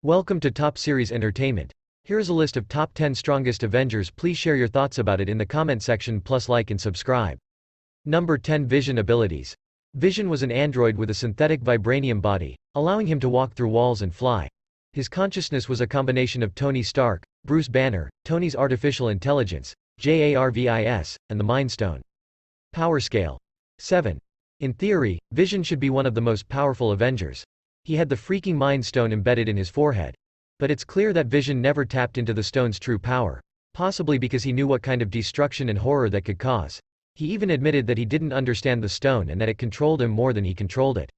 Welcome to Top Series Entertainment. Here is a list of top 10 strongest Avengers. Please share your thoughts about it in the comment section, plus like and subscribe. Number 10. Vision abilities. Vision was an android with a synthetic vibranium body, allowing him to walk through walls and fly. His consciousness was a combination of Tony Stark, Bruce Banner, Tony's artificial intelligence, JARVIS, and the Mind Stone. Power scale. 7. In theory, Vision should be one of the most powerful Avengers. He had the freaking Mind Stone embedded in his forehead. But it's clear that Vision never tapped into the stone's true power. Possibly because he knew what kind of destruction and horror that could cause. He even admitted that he didn't understand the stone and that it controlled him more than he controlled it.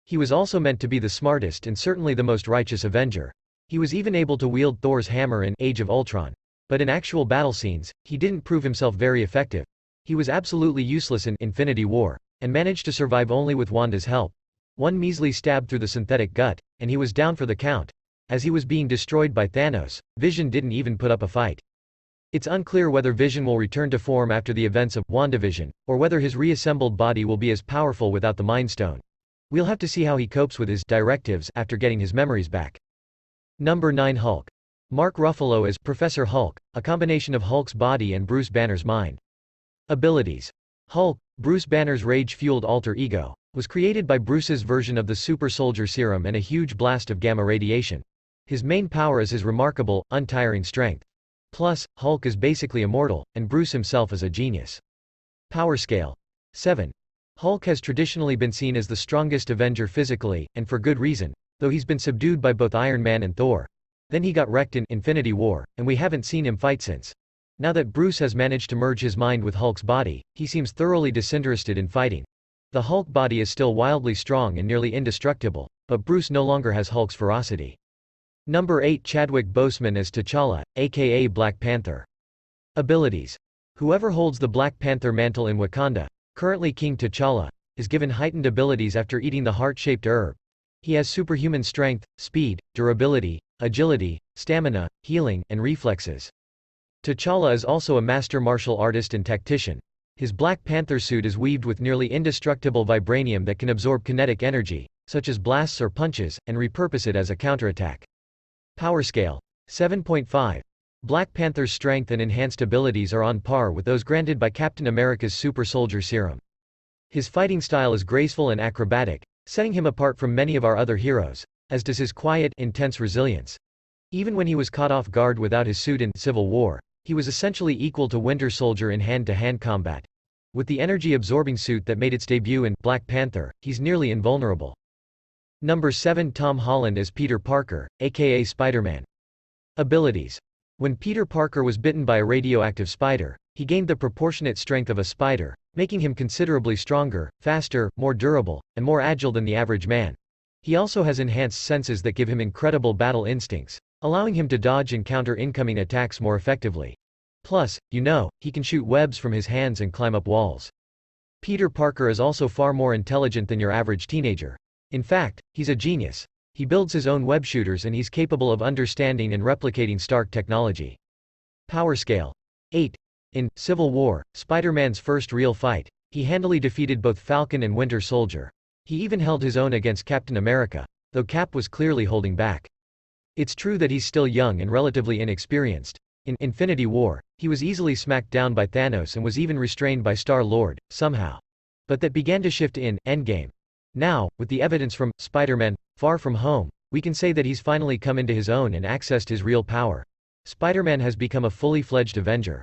He was also meant to be the smartest and certainly the most righteous Avenger. He was even able to wield Thor's hammer in Age of Ultron. But in actual battle scenes, he didn't prove himself very effective. He was absolutely useless in Infinity War, and managed to survive only with Wanda's help. One measly stab through the synthetic gut, and he was down for the count. As he was being destroyed by Thanos, Vision didn't even put up a fight. It's unclear whether Vision will return to form after the events of WandaVision, or whether his reassembled body will be as powerful without the Mind Stone. We'll have to see how he copes with his directives after getting his memories back. Number 9. Hulk. Mark Ruffalo as Professor Hulk, a combination of Hulk's body and Bruce Banner's mind. Abilities. Hulk, Bruce Banner's rage-fueled alter ego, was created by Bruce's version of the super soldier serum and a huge blast of gamma radiation. His main power is his remarkable, untiring strength. Plus, Hulk is basically immortal, and Bruce himself is a genius. Power scale. 7. Hulk has traditionally been seen as the strongest Avenger physically, and for good reason, though he's been subdued by both Iron Man and Thor. Then he got wrecked in Infinity War, and we haven't seen him fight since. Now that Bruce has managed to merge his mind with Hulk's body, he seems thoroughly disinterested in fighting. The Hulk body is still wildly strong and nearly indestructible, but Bruce no longer has Hulk's ferocity. Number 8. Chadwick Boseman as T'Challa, aka Black Panther. Abilities. Whoever holds the Black Panther mantle in Wakanda, currently King T'Challa, is given heightened abilities after eating the heart-shaped herb. He has superhuman strength, speed, durability, agility, stamina, healing, and reflexes. T'Challa is also a master martial artist and tactician. His Black Panther suit is weaved with nearly indestructible vibranium that can absorb kinetic energy, such as blasts or punches, and repurpose it as a counterattack. Power scale. 7.5. Black Panther's strength and enhanced abilities are on par with those granted by Captain America's super soldier serum. His fighting style is graceful and acrobatic, setting him apart from many of our other heroes, as does his quiet, intense resilience. Even when he was caught off guard without his suit in Civil War, he was essentially equal to Winter Soldier in hand-to-hand combat. With the energy-absorbing suit that made its debut in Black Panther, he's nearly invulnerable. Number 7. Tom Holland as Peter Parker, aka Spider-Man. Abilities. When Peter Parker was bitten by a radioactive spider, he gained the proportionate strength of a spider, making him considerably stronger, faster, more durable, and more agile than the average man. He also has enhanced senses that give him incredible battle instincts, allowing him to dodge and counter incoming attacks more effectively. Plus, he can shoot webs from his hands and climb up walls. Peter Parker is also far more intelligent than your average teenager. In fact, he's a genius. He builds his own web shooters and he's capable of understanding and replicating Stark technology. Power scale. 8. In Civil War, Spider-Man's first real fight, he handily defeated both Falcon and Winter Soldier. He even held his own against Captain America, though Cap was clearly holding back. It's true that he's still young and relatively inexperienced. In Infinity War, he was easily smacked down by Thanos and was even restrained by Star-Lord, somehow. But that began to shift in Endgame. Now, with the evidence from Spider-Man: Far From Home, we can say that he's finally come into his own and accessed his real power. Spider-Man has become a fully fledged Avenger.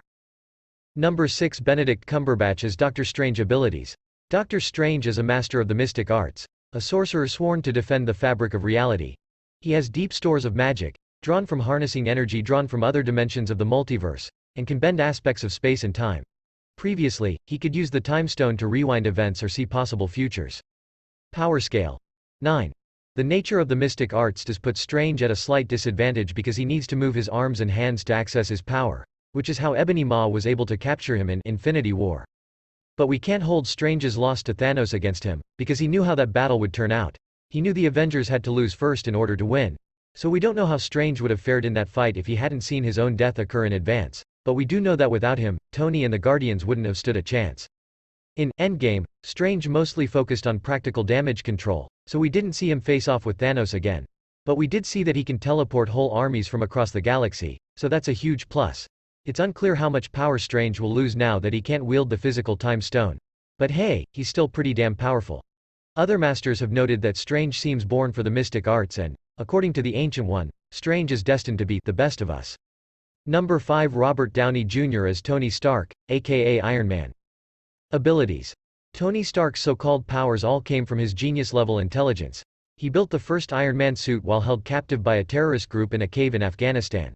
Number 6. Benedict Cumberbatch as Doctor Strange. Abilities. Doctor Strange is a master of the mystic arts, a sorcerer sworn to defend the fabric of reality. He has deep stores of magic, drawn from harnessing energy drawn from other dimensions of the multiverse, and can bend aspects of space and time. Previously, he could use the Time Stone to rewind events or see possible futures. Power scale. 9. The nature of the mystic arts does put Strange at a slight disadvantage because he needs to move his arms and hands to access his power, which is how Ebony Maw was able to capture him in Infinity War. But we can't hold Strange's loss to Thanos against him, because he knew how that battle would turn out. He knew the Avengers had to lose first in order to win. So we don't know how Strange would have fared in that fight if he hadn't seen his own death occur in advance, but we do know that without him, Tony and the Guardians wouldn't have stood a chance. In Endgame, Strange mostly focused on practical damage control, so we didn't see him face off with Thanos again. But we did see that he can teleport whole armies from across the galaxy, so that's a huge plus. It's unclear how much power Strange will lose now that he can't wield the physical time stone. But hey, he's still pretty damn powerful. Other masters have noted that Strange seems born for the mystic arts and, according to the Ancient One, Strange is destined to be the best of us. Number 5 Robert Downey Jr. as Tony Stark, aka Iron Man. Abilities. Tony Stark's so-called powers all came from his genius-level intelligence. He built the first Iron Man suit while held captive by a terrorist group in a cave in Afghanistan.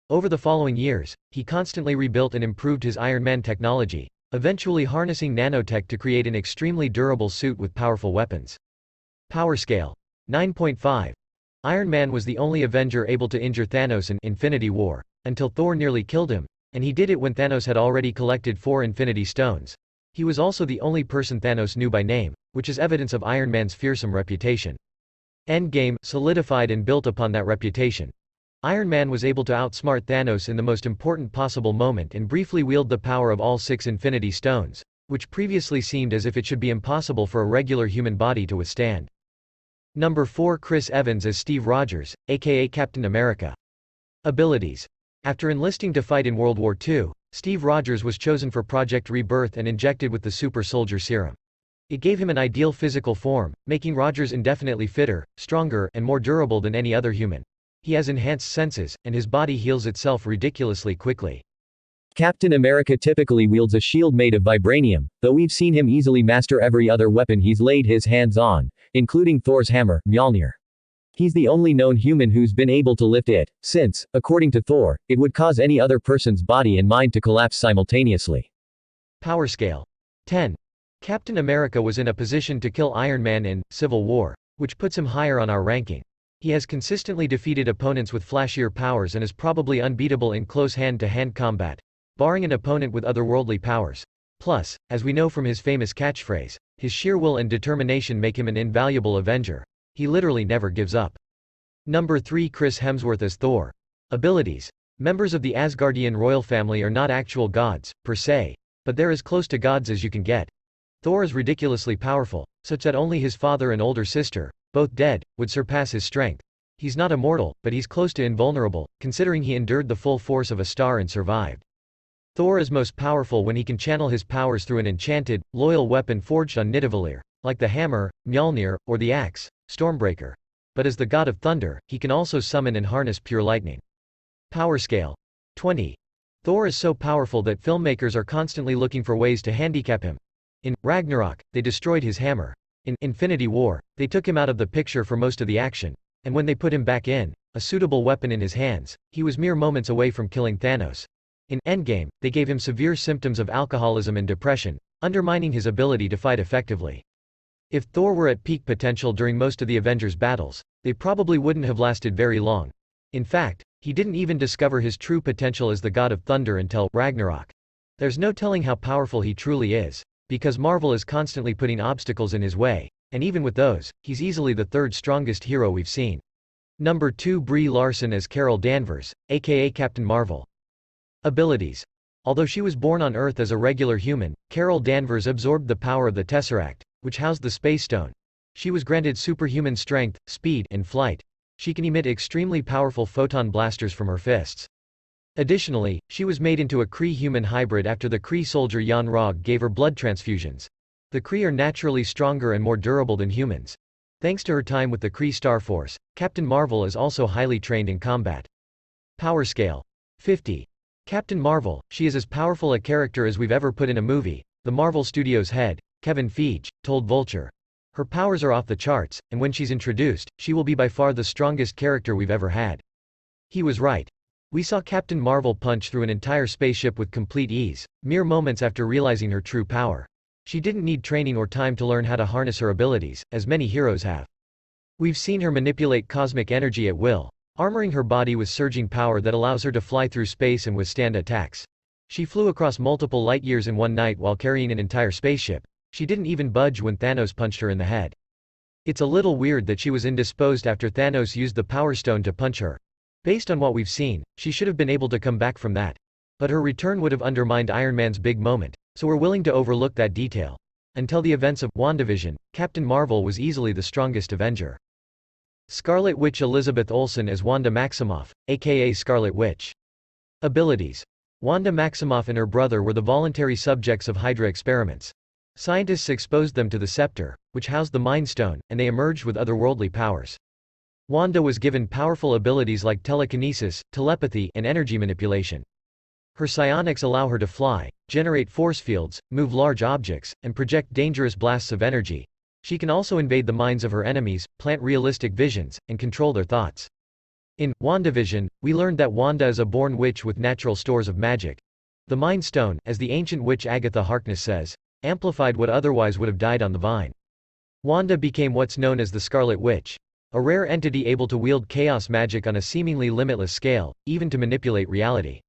Over the following years, he constantly rebuilt and improved his Iron Man technology, eventually harnessing nanotech to create an extremely durable suit with powerful weapons. Power scale. 9.5. Iron Man was the only Avenger able to injure Thanos in Infinity War, until Thor nearly killed him, and he did it when Thanos had already collected 4 Infinity Stones. He was also the only person Thanos knew by name, which is evidence of Iron Man's fearsome reputation. Endgame solidified and built upon that reputation. Iron Man was able to outsmart Thanos in the most important possible moment and briefly wield the power of all 6 Infinity Stones, which previously seemed as if it should be impossible for a regular human body to withstand. Number 4 Chris Evans as Steve Rogers, aka Captain America. Abilities. After enlisting to fight in World War II, Steve Rogers was chosen for Project Rebirth and injected with the Super Soldier Serum. It gave him an ideal physical form, making Rogers indefinitely fitter, stronger, and more durable than any other human. He has enhanced senses, and his body heals itself ridiculously quickly. Captain America typically wields a shield made of vibranium, though we've seen him easily master every other weapon he's laid his hands on, including Thor's hammer, Mjolnir. He's the only known human who's been able to lift it, since, according to Thor, it would cause any other person's body and mind to collapse simultaneously. Power scale. 10. Captain America was in a position to kill Iron Man in Civil War, which puts him higher on our ranking. He has consistently defeated opponents with flashier powers and is probably unbeatable in close hand-to-hand combat, barring an opponent with otherworldly powers. Plus, as we know from his famous catchphrase, his sheer will and determination make him an invaluable Avenger. He literally never gives up. Number 3 Chris Hemsworth as Thor. Abilities. Members of the Asgardian royal family are not actual gods, per se, but they're as close to gods as you can get. Thor is ridiculously powerful, such that only his father and older sister, both dead, would surpass his strength. He's not immortal, but he's close to invulnerable, considering he endured the full force of a star and survived. Thor is most powerful when he can channel his powers through an enchanted, loyal weapon forged on Nidavellir, like the hammer, Mjolnir, or the axe, Stormbreaker. But as the god of thunder, he can also summon and harness pure lightning. Power scale. 20. Thor is so powerful that filmmakers are constantly looking for ways to handicap him. In Ragnarok, they destroyed his hammer. In Infinity War, they took him out of the picture for most of the action, and when they put him back in, a suitable weapon in his hands, he was mere moments away from killing Thanos. In Endgame, they gave him severe symptoms of alcoholism and depression, undermining his ability to fight effectively. If Thor were at peak potential during most of the Avengers' battles, they probably wouldn't have lasted very long. In fact, he didn't even discover his true potential as the god of thunder until Ragnarok. There's no telling how powerful he truly is, because Marvel is constantly putting obstacles in his way, and even with those, he's easily the 3rd strongest hero we've seen. Number 2 Brie Larson as Carol Danvers, aka Captain Marvel. Abilities. Although she was born on Earth as a regular human, Carol Danvers absorbed the power of the Tesseract, which housed the Space Stone. She was granted superhuman strength, speed, and flight. She can emit extremely powerful photon blasters from her fists. Additionally, she was made into a Kree-human hybrid after the Kree soldier Yon-Rogg gave her blood transfusions. The Kree are naturally stronger and more durable than humans. Thanks to her time with the Kree Star Force, Captain Marvel is also highly trained in combat. Power scale. 50. Captain Marvel, she is as powerful a character as we've ever put in a movie, the Marvel Studios head, Kevin Feige, told Vulture. Her powers are off the charts, and when she's introduced, she will be by far the strongest character we've ever had. He was right. We saw Captain Marvel punch through an entire spaceship with complete ease, mere moments after realizing her true power. She didn't need training or time to learn how to harness her abilities, as many heroes have. We've seen her manipulate cosmic energy at will, armoring her body with surging power that allows her to fly through space and withstand attacks. She flew across multiple light years in one night while carrying an entire spaceship. She didn't even budge when Thanos punched her in the head. It's a little weird that she was indisposed after Thanos used the Power Stone to punch her. Based on what we've seen, she should have been able to come back from that. But her return would have undermined Iron Man's big moment, so we're willing to overlook that detail. Until the events of WandaVision, Captain Marvel was easily the strongest Avenger. Scarlet Witch Elizabeth Olsen as Wanda Maximoff, aka Scarlet Witch. Abilities. Wanda Maximoff and her brother were the voluntary subjects of Hydra experiments. Scientists exposed them to the scepter, which housed the Mind Stone, and they emerged with otherworldly powers. Wanda was given powerful abilities like telekinesis, telepathy, and energy manipulation. Her psionics allow her to fly, generate force fields, move large objects, and project dangerous blasts of energy. She can also invade the minds of her enemies, plant realistic visions, and control their thoughts. In WandaVision, we learned that Wanda is a born witch with natural stores of magic. The Mind Stone, as the ancient witch Agatha Harkness says, amplified what otherwise would have died on the vine. Wanda became what's known as the Scarlet Witch, a rare entity able to wield chaos magic on a seemingly limitless scale, even to manipulate reality.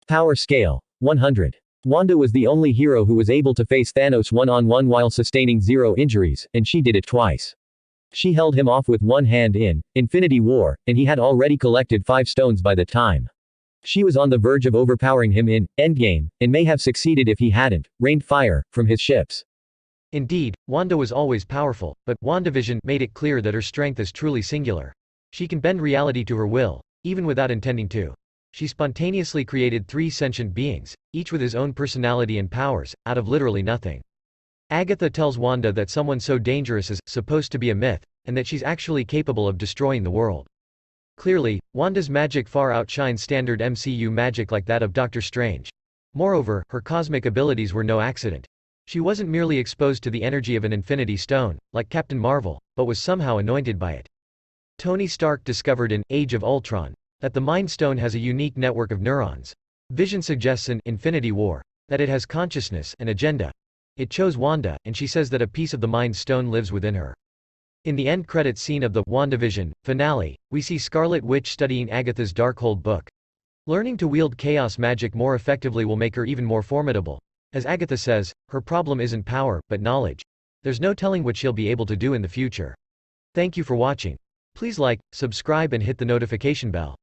Power scale 100. Wanda was the only hero who was able to face Thanos one-on-one while sustaining 0 injuries, and she did it twice. She held him off with one hand in Infinity War, and he had already collected 5 stones by the time. She was on the verge of overpowering him in Endgame, and may have succeeded if he hadn't rained fire from his ships. Indeed, Wanda was always powerful, but WandaVision made it clear that her strength is truly singular. She can bend reality to her will, even without intending to. She spontaneously created 3 sentient beings, each with his own personality and powers, out of literally nothing. Agatha tells Wanda that someone so dangerous is supposed to be a myth, and that she's actually capable of destroying the world. Clearly, Wanda's magic far outshines standard MCU magic like that of Doctor Strange. Moreover, her cosmic abilities were no accident. She wasn't merely exposed to the energy of an Infinity Stone, like Captain Marvel, but was somehow anointed by it. Tony Stark discovered in Age of Ultron that the Mind Stone has a unique network of neurons. Vision suggests in Infinity War that it has consciousness and agenda. It chose Wanda, and she says that a piece of the Mind Stone lives within her. In the end credits scene of the WandaVision finale, we see Scarlet Witch studying Agatha's Darkhold book. Learning to wield chaos magic more effectively will make her even more formidable. As Agatha says, her problem isn't power, but knowledge. There's no telling what she'll be able to do in the future. Thank you for watching. Please like, subscribe and hit the notification bell.